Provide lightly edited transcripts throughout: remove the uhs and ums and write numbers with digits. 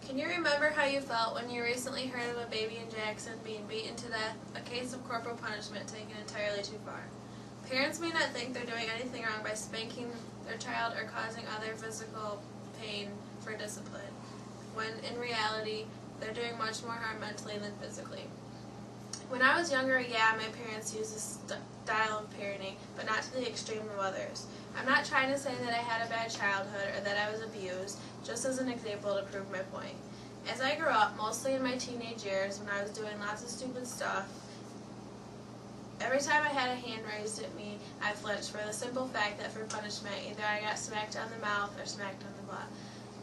Can you remember how you felt when you recently heard of a baby in Jackson being beaten to death, a case of corporal punishment taken entirely too far? Parents may not think they're doing anything wrong by spanking their child or causing other physical pain for discipline, when in reality, they're doing much more harm mentally than physically. When I was younger, yeah, my parents used this style of parenting, but not to the extreme of others. I'm not trying to say that I had a bad childhood or that I was abused, just as an example to prove my point. As I grew up, mostly in my teenage years, when I was doing lots of stupid stuff, every time I had a hand raised at me, I flinched for the simple fact that for punishment, either I got smacked on the mouth or smacked on the butt.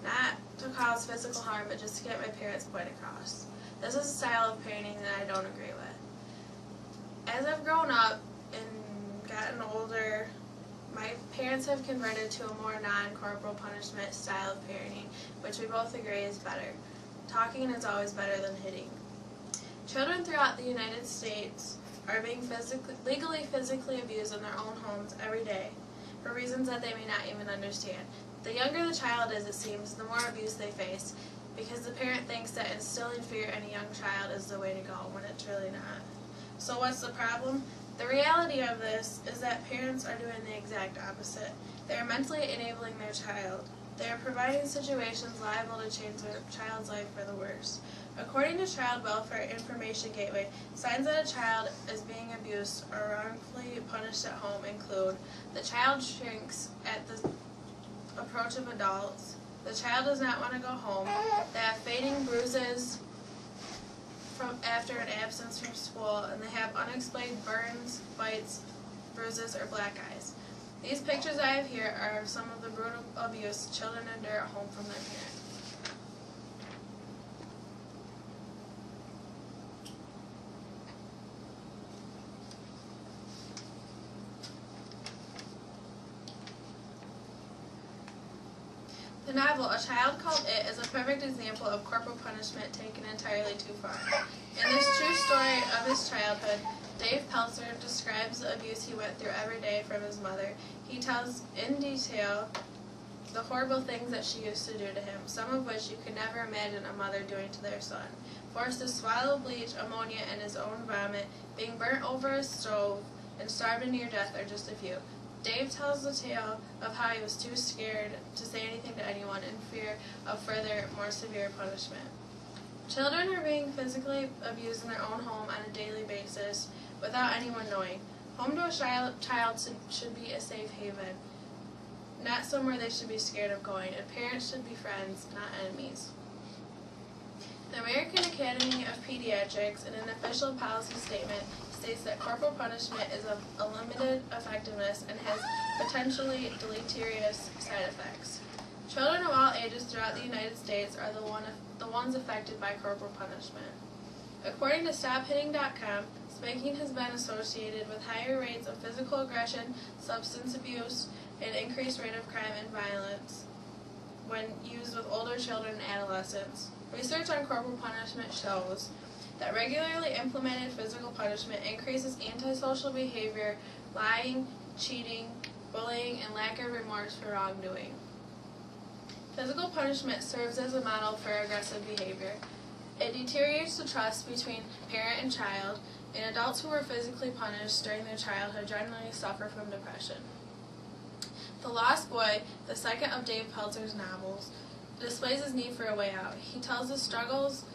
Not to cause physical harm, but just to get my parents' point across. This is a style of parenting that I don't agree with. As I've grown up and gotten older, my parents have converted to a more non-corporal punishment style of parenting, which we both agree is better. Talking is always better than hitting. Children throughout the United States are being legally physically abused in their own homes every day, for reasons that they may not even understand. The younger the child is, it seems, the more abuse they face, because the parent thinks that instilling fear in a young child is the way to go, when it's really not. So what's the problem? The reality of this is that parents are doing the exact opposite. They are mentally enabling their child. They are providing situations liable to change their child's life for the worse. According to Child Welfare Information Gateway, signs that a child is being abused or wrongfully punished at home include: the child shrinks at the approach of adults, the child does not want to go home, they have fading bruises after an absence from school, and they have unexplained burns, bites, bruises, or black eyes. These pictures I have here are of some of the brutal abuse children endure at home from their parents. The novel, A Child Called It, is a perfect example of corporal punishment taken entirely too far. In this true story of his childhood, Dave Pelzer describes the abuse he went through every day from his mother. He tells in detail the horrible things that she used to do to him, some of which you could never imagine a mother doing to their son. Forced to swallow bleach, ammonia, and his own vomit, being burnt over a stove, and starved to near death are just a few. Dave tells the tale of how he was too scared to say anything to anyone in fear of further, more severe punishment. Children are being physically abused in their own home on a daily basis without anyone knowing. Home to a child should be a safe haven, not somewhere they should be scared of going, and parents should be friends, not enemies. The American Academy of Pediatrics, in an official policy statement, states that corporal punishment is of a limited effectiveness and has potentially deleterious side effects. Children of all ages throughout the United States are the ones affected by corporal punishment. According to StopHitting.com, spanking has been associated with higher rates of physical aggression, substance abuse, and increased rate of crime and violence when used with older children and adolescents. Research on corporal punishment shows that regularly implemented physical punishment increases antisocial behavior, lying, cheating, bullying, and lack of remorse for wrongdoing. Physical punishment serves as a model for aggressive behavior. It deteriorates the trust between parent and child, and adults who were physically punished during their childhood generally suffer from depression. The Lost Boy, the second of Dave Pelzer's novels, displays his need for a way out. He tells the struggles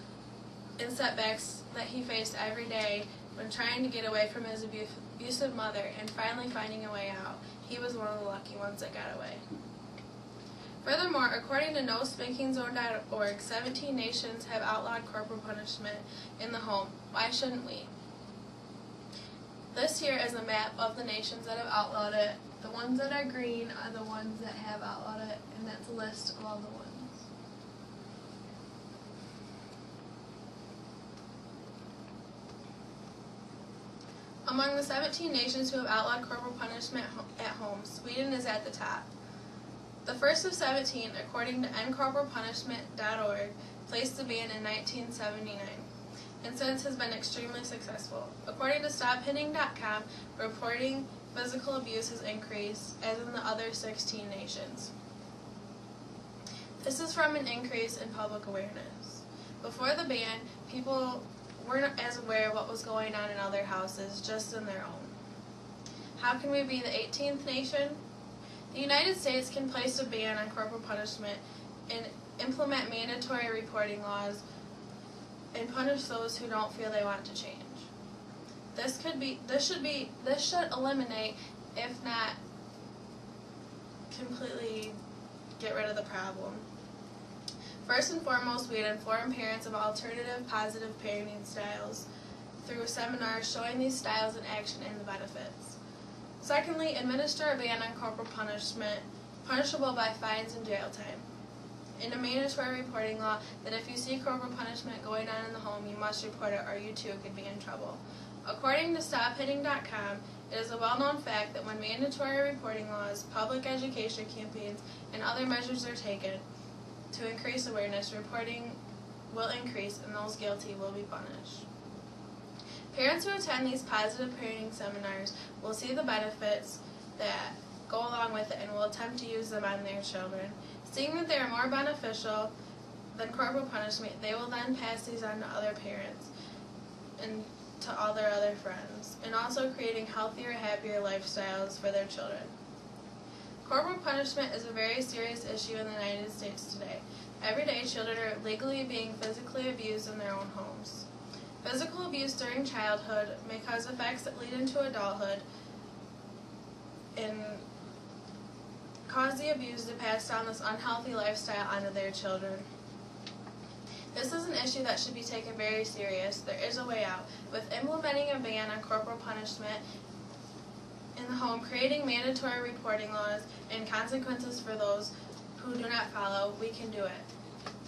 and setbacks that he faced every day when trying to get away from his abusive mother and finally finding a way out. He was one of the lucky ones that got away. Furthermore, according to NoSpankingZone.org, 17 nations have outlawed corporal punishment in the home. Why shouldn't we? This here is a map of the nations that have outlawed it. The ones that are green are the ones that have outlawed it, and that's a list of all the ones. Among the 17 nations who have outlawed corporal punishment at home, Sweden is at the top. The first of 17, according to EndCorporalPunishment.org, placed the ban in 1979, and since has been extremely successful. According to StopHitting.com, reporting physical abuse has increased, as in the other 16 nations. This is from an increase in public awareness. Before the ban, people weren't as aware of what was going on in other houses, just in their own. How can we be the 18th nation? The United States can place a ban on corporal punishment and implement mandatory reporting laws and punish those who don't feel they want to change. This should eliminate, if not completely get rid of the problem. First and foremost, we'd inform parents of alternative positive parenting styles through seminars showing these styles in action and the benefits. Secondly, administer a ban on corporal punishment, punishable by fines and jail time. In a mandatory reporting law that if you see corporal punishment going on in the home, you must report it or you too could be in trouble. According to StopHitting.com, it is a well-known fact that when mandatory reporting laws, public education campaigns, and other measures are taken to increase awareness, reporting will increase and those guilty will be punished. Parents who attend these positive parenting seminars will see the benefits that go along with it and will attempt to use them on their children. Seeing that they are more beneficial than corporal punishment, they will then pass these on to other parents and to all their other friends, and also creating healthier, happier lifestyles for their children. Corporal punishment is a very serious issue in the United States today. Every day, children are legally being physically abused in their own homes. Physical abuse during childhood may cause effects that lead into adulthood and cause the abused to pass down this unhealthy lifestyle onto their children. This is an issue that should be taken very serious. There is a way out. With implementing a ban on corporal punishment in the home, creating mandatory reporting laws, and consequences for those who do not follow, we can do it.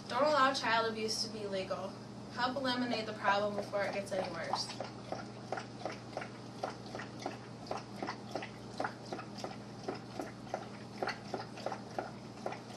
Don't allow child abuse to be legal. Help eliminate the problem before it gets any worse.